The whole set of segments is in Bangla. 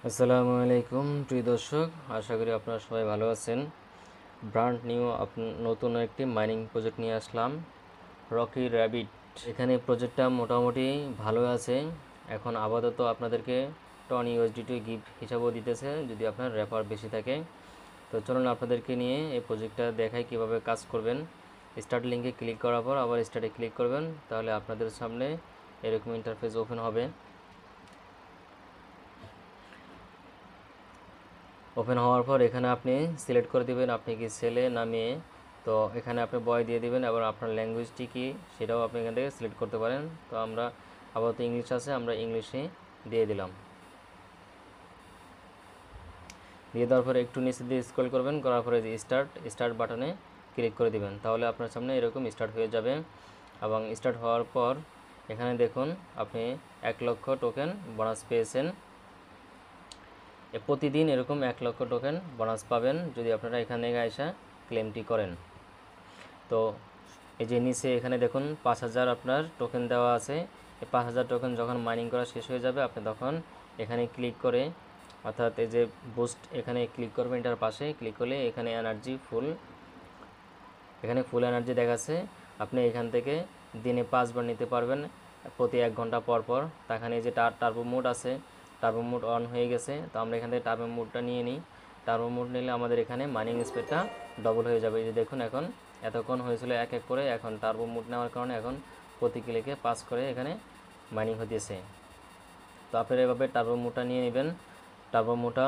আসসালামু আলাইকুম প্রিয় দর্শক, আশা করি আপনারা সবাই ভালো আছেন। ব্র্যান্ড নিউ নতুন একটি মাইনিং প্রজেক্ট নিয়ে আসলাম, রকি র্যাবিট। এখানে প্রজেক্টটা মোটামুটি ভালো আছে। এখন আপাতত আপনাদেরকে টন ইউএসডিটি গিফট হিসাবেও দিতেছে যদি আপনার রেফার বেশি থাকে। তো চলুন আপনাদেরকে নিয়ে এই প্রজেক্টটা দেখাই কিভাবে কাজ করবেন। স্টার্ট লিঙ্কে ক্লিক করার পর আবার স্টার্টে ক্লিক করবেন, তাহলে আপনাদের সামনে এরকম ইন্টারফেস ওপেন হবে। ওপেন হওয়ার পর এখানে আপনি সিলেক্ট করে দিবেন আপনি কি ছেলে না মেয়ে। তো এখানে আপনি বয় দিয়ে দিবেন এবং আপনার ল্যাঙ্গুয়েজটি কি সেটাও আপনি এখান থেকে সিলেক্ট করতে পারেন। তো আমরা আপাতত ইংলিশ আছে, আমরা ইংলিশে দিয়ে দিলাম। দিয়ে দেওয়ার পরে একটু নিচে দিয়ে স্ক্রল করবেন, করার পরে যে স্টার্ট বাটনে ক্লিক করে দিবেন, তাহলে আপনার সামনে এরকম স্টার্ট হয়ে যাবে। এবং স্টার্ট হওয়ার পর এখানে দেখুন আপনি 1 লক্ষ টোকেন বোনাস পেয়েছেন। প্রতিদিন এরকম 1 লক্ষ টোকেন বোনাস পাবেন যদি আপনারা এখানে এসে ক্লেমটি করেন। তো এই যে নিচে এখানে দেখুন 5000 আপনার টোকেন দেওয়া আছে। এই 5000 টোকেন যখন মাইনিং করা শেষ হয়ে যাবে আপনি তখন এখানে ক্লিক করে, অর্থাৎ এই যে বুস্ট এখানে ক্লিক করবেন, এটার পাশে ক্লিক করলে এখানে এনার্জি ফুল দেখাচ্ছে। আপনি এখান থেকে দিনে 5 বার নিতে পারবেন, প্রতি 1 ঘন্টা পর পর। তাখানে যে টার্বো মোড আছে, টার্বো মোড অন হয়ে গেছে। তো আমরা এখান থেকে টার্বো মোডটা নিয়ে নিই। টার্বো মোড নিলে আমাদের এখানে মাইনিং স্পিডটা ডবল হয়ে যাবে। এই যে দেখুন এখন এতক্ষণ হয়েছিল 1 করে, এখন টার্বো মোড নেওয়ার কারণে এখন প্রতি ক্লিকে 5 করে এখানে মাইনিং হতেছে। তো আপনারা এভাবে টার্বো মোডটা নিয়ে নেবেন। টার্বো মোডটা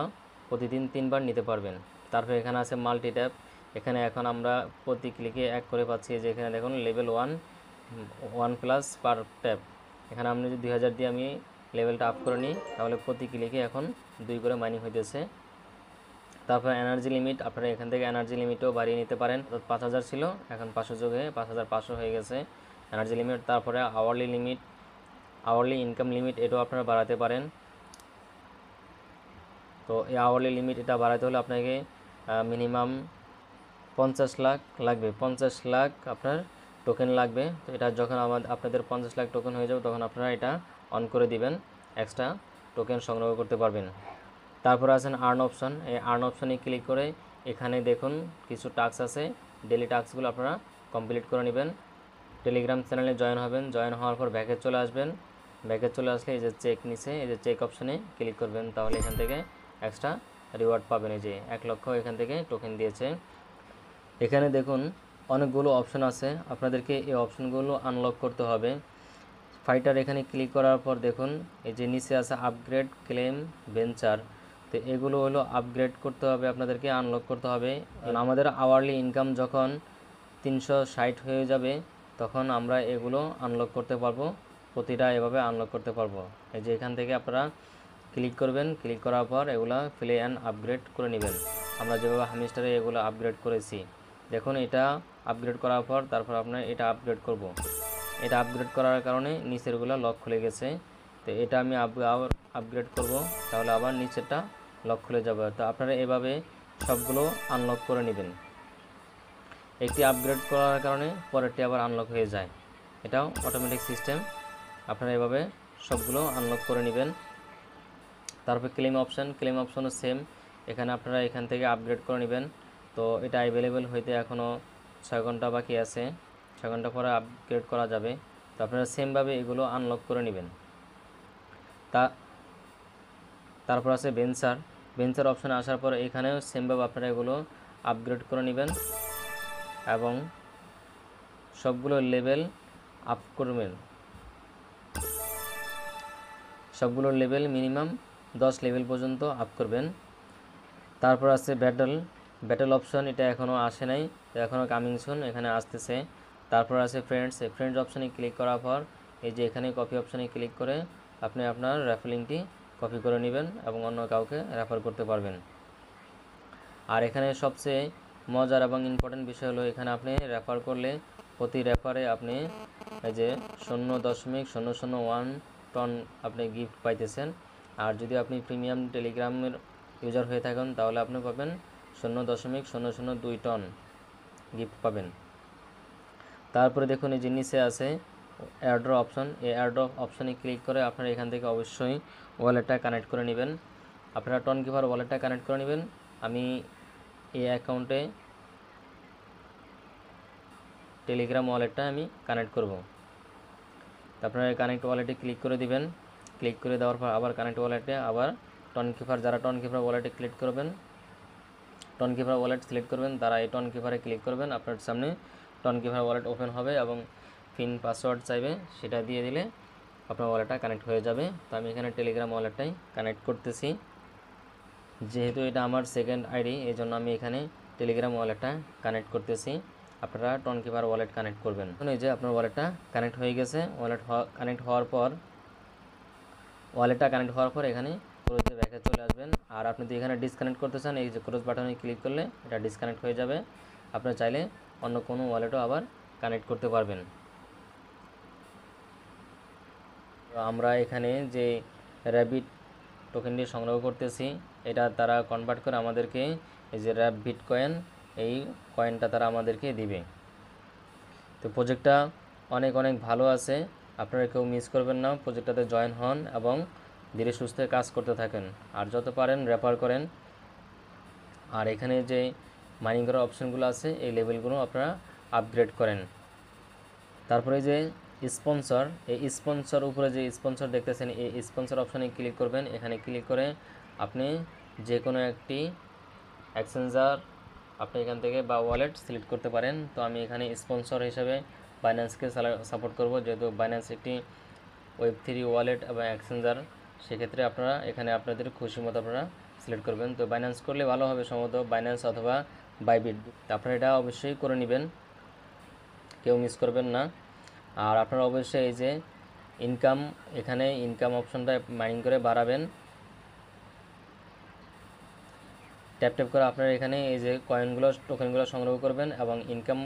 প্রতিদিন 3 বার নিতে পারবেন। তারপর এখানে আছে মাল্টি ট্যাপ। এখানে এখন আমরা প্রতি ক্লিকে 1 করে পাচ্ছি। যে এখানে দেখুন লেভেল 1 প্লাস পার ট্যাপ। এখানে আপনি যদি 2000 দিয়ে আমি লেভেলটা আপ করে নিই, তাহলে প্রতি ক্লিকে এখন 2 করে মাইনিং হইতেছে। তারপর এনার্জি লিমিট, আপনারা এখান থেকে এনার্জি লিমিটও বাড়িয়ে নিতে পারেন। 5000 ছিল, এখন 500 যোগ হয়ে 5500 হয়ে গেছে এনার্জি লিমিট। তারপরে আওয়ারলি ইনকাম লিমিট, এটাও আপনারা বাড়াতে পারেন। তো এই আওয়ারলি লিমিট এটা বাড়াতে হলে আপনাকে মিনিমাম 50 লাখ লাগবে, 50 লাখ আপনার টোকেন লাগবে। তো এটা যখন আপনাদের 50 লাখ টোকেন হয়ে যাবে তখন আপনারা এটা অন করে দিবেন, এক্সট্রা টোকেন সংগ্রহ করতে পারবেন। তারপর আছেন আর্ন অপশন। এই আর্ন অপশনে ক্লিক করে এখানে দেখুন কিছু টাস্ক আছে, ডেলি টাস্কগুলো আপনারা কমপ্লিট করে নেবেন। টেলিগ্রাম চ্যানেলে জয়েন হবেন, জয়েন হওয়ার পর ব্যাকে চলে আসবেন। ব্যাকে চলে আসলে এই যে চেক নিচে এই যে চেক অপশনে ক্লিক করবেন, তাহলে এখান থেকে এক্সট্রা রিওয়ার্ড পাবেন। এই যে 1 লক্ষ এখান থেকে টোকেন দিয়েছে। এখানে দেখুন অনেকগুলো অপশন আছে, আপনাদেরকে এই অপশনগুলো আনলক করতে হবে। ফাইটার এখানে ক্লিক করার পর দেখুন এই যে নিচে আছে আপগ্রেড, ক্লেম, ভেঞ্চার। তো এগুলো হলো আপগ্রেড করতে হবে, আপনাদেরকে আনলক করতে হবে। আমাদের আওয়ারলি ইনকাম যখন 360 হয়ে যাবে তখন আমরা এগুলো আনলক করতে পারবো, প্রতিটা এভাবে আনলক করতে পারবো। এই যে এখান থেকে আপনারা ক্লিক করবেন, ক্লিক করার পর এগুলো প্লে অ্যান্ড আপগ্রেড করে নেবেন। আমরা যেভাবে হামিস্টারে এগুলো আপগ্রেড করেছি, দেখুন এটা আপগ্রেড করার পর তারপর আপনার এটা আপগ্রেড করব। এটা আপগ্রেড করার কারণে নিচেরগুলো লক খুলে গেছে। তো এটা আমি আবার আপগ্রেড করব, তাহলে আবার নিচেরটা লক খুলে যাবে। তো আপনারা এভাবে সবগুলো আনলক করে নেবেন। একটি আপগ্রেড করার কারণে পরেরটি আবার আনলক হয়ে যায়, এটাও অটোমেটিক সিস্টেম। আপনারা এভাবে সবগুলো আনলক করে নেবেন। তারপর ক্লেম অপশনও সেম, এখানে আপনারা এখান থেকে আপগ্রেড করে নেবেন। তো এটা অ্যাভেলেবেল হইতে এখনও 6 ঘন্টা বাকি আছে, 6 ঘন্টা পরে আপগ্রেড করা যাবে। তো আপনারা সেমভাবে এগুলো আনলক করে নেবেন। তারপর আছে ভেঞ্চার অপশানে আসার পর এখানেও সেমভাবে আপনারা এগুলো আপগ্রেড করে নেবেন এবং সবগুলো লেভেল আপ করবেন। সবগুলোর লেভেল মিনিমাম 10 লেভেল পর্যন্ত আপ করবেন। তারপর আছে ব্যাটেল অপশন, এটা এখনও আসে নাই, এখনও কামিং সুন, এখানে আসতেছে। তারপর আছে ফ্রেন্ডস অপশানে ক্লিক করার পর এই যে এখানে কপি অপশানে ক্লিক করে আপনি আপনার রেফার লিঙ্কটি কপি করে নেবেন এবং অন্য কাউকে রেফার করতে পারবেন। আর এখানে সবচেয়ে মজার এবং ইম্পর্টেন্ট বিষয় হলো এখানে আপনি রেফার করলে প্রতি রেফারে আপনি এই যে 0.001 টন আপনি গিফট পাইতেছেন। আর যদি আপনি প্রিমিয়াম টেলিগ্রামের ইউজার হয়ে থাকেন তাহলে আপনি পাবেন 0.002 টন গিফট পাবেন। তারপরে দেখুন এই যে নিচে আছে এয়ারড্রপ অপশন, এই এয়ারড্রপ অপশনে ক্লিক করে আপনারা এখান থেকে অবশ্যই ওয়ালেটটা কানেক্ট করে নেবেন। আপনারা টনকিপার ওয়ালেটটা কানেক্ট করে নেবেন। আমি এই অ্যাকাউন্টে টেলিগ্রাম ওয়ালেটটা আমি কানেক্ট করব। তো আপনারা কানেক্ট ওয়ালেটে ক্লিক করে দিবেন। ক্লিক করে দেওয়ার পর আবার কানেক্ট ওয়ালেটে আবার টনকিপার, যারা টনকিপার ওয়ালেটে ক্লিক করবেন, টনকিপার ওয়ালেট সিলেক্ট করবেন, তারা এই টনকিপারে ক্লিক করবেন। আপনার সামনে টনকিপার ওয়ালেট ওপেন হবে এবং পিন পাসওয়ার্ড চাইবে, সেটা দিয়ে দিলে আপনার ওয়ালেটটা কানেক্ট হয়ে যাবে। তো আমি এখানে টেলিগ্রাম ওয়ালেটটাই কানেক্ট করতেছি। যেহেতু এটা আমার সেকেন্ড আইডি, এই জন্য আমি এখানে টেলিগ্রাম ওয়ালেটটা কানেক্ট করতেছি। আপনারা টনকিপার ওয়ালেট কানেক্ট করবেন। এই যে আপনার ওয়ালেটটা কানেক্ট হয়ে গেছে। কানেক্ট হওয়ার পর ওয়ালেটটা কানেক্ট হওয়ার পর এখানে ক্রোজে ব্যাকে চলে আসবেন। আর আপনি যদি এখানে ডিসকানেক্ট করতে চান, এই যে ক্রোজ বাটনে ক্লিক করলে এটা ডিসকানেক্ট হয়ে যাবে। আপনার চাইলে অন্য কোনো ওয়ালেটও আবার কানেক্ট করতে পারবেন। আমরা এখানে যে র্যাবিট টোকেনটি সংগ্রহ করতেছি, এটা তারা কনভার্ট করে আমাদেরকে এই যে র্যাবিট কয়েন, এই কয়েনটা তারা আমাদেরকে দিবে। তো প্রজেক্টটা অনেক অনেক ভালো আছে, আপনারা কেউ মিস করবেন না। প্রজেক্টটাতে জয়েন হন এবং ধীরে সুস্থে কাজ করতে থাকেন, আর যত পারেন রেফার করেন। আর এখানে যে মাইনিং করার অপশনগুলো আছে, এই লেভেলগুলো আপনারা আপগ্রেড করেন। তারপরে যে স্পন্সর, এই স্পন্সর উপরে যে স্পন্সর দেখতেছেন, এই স্পন্সর অপশানে ক্লিক করবেন। এখানে ক্লিক করে আপনি যে কোনো একটি এক্সচেঞ্জার আপনি এখান থেকে বা ওয়ালেট সিলেক্ট করতে পারেন। তো আমি এখানে স্পন্সর হিসেবে বাইন্যান্সকে সাপোর্ট করব, যেহেতু বাইন্যান্স একটি ওয়েব3 ওয়ালেট এবং এক্সচেঞ্জার। সেক্ষেত্রে আপনারা এখানে আপনাদের খুশি মতো আপনারা সিলেক্ট করবেন। তো বাইন্যান্স করলে ভালো হবে, সম্ভবত বাইন্যান্স অথবা বাইবিট। আপনারা এটা অবশ্যই করে নেবেন, কেউ মিস করবেন না। আর আপনারা অবশ্যই এই যে ইনকাম, এখানে ইনকাম অপশনটা মাইনিং করে বাড়াবেন। ট্যাপ ট্যাপ করে আপনারা এখানে এই যে কয়েনগুলো, টোকেনগুলো সংগ্রহ করবেন এবং ইনকাম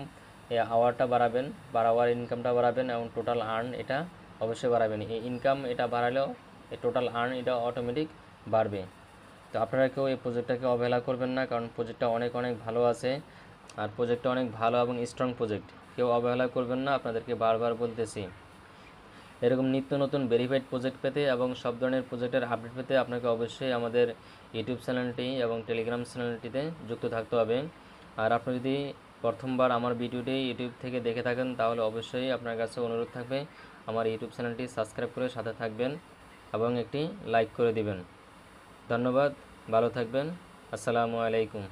আওয়ারটা বাড়াবেন, আওয়ার ইনকামটা বাড়াবেন এবং টোটাল আর্ন এটা অবশ্যই বাড়াবেন। এই ইনকাম এটা বাড়ালেও এই টোটাল আর্ন এটা অটোমেটিক বাড়বে। তো আপনারা কেউ এই প্রজেক্টটাকে অবহেলা করবেন না, কারণ প্রজেক্টটা অনেক অনেক ভালো আছে। আর প্রজেক্টটা অনেক ভালো এবং স্ট্রং প্রজেক্ট, কেউ অবহেলা করবেন না, আপনাদেরকে বারবার বলতেছি। এরকম নিত্য নতুন ভেরিফাইড প্রজেক্ট পেতে এবং সব ধরনের প্রজেক্টের আপডেট পেতে আপনাকে অবশ্যই আমাদের ইউটিউব চ্যানেলটি এবং টেলিগ্রাম চ্যানেলটিতে যুক্ত থাকতে হবে। আর আপনি যদি প্রথমবার আমার ভিডিওটি ইউটিউব থেকে দেখে থাকেন, তাহলে অবশ্যই আপনার কাছে অনুরোধ থাকবে আমার ইউটিউব চ্যানেলটি সাবস্ক্রাইব করে সাথে থাকবেন এবং একটি লাইক করে দিবেন। ধন্যবাদ, ভালো থাকবেন। আসসালামু আলাইকুম।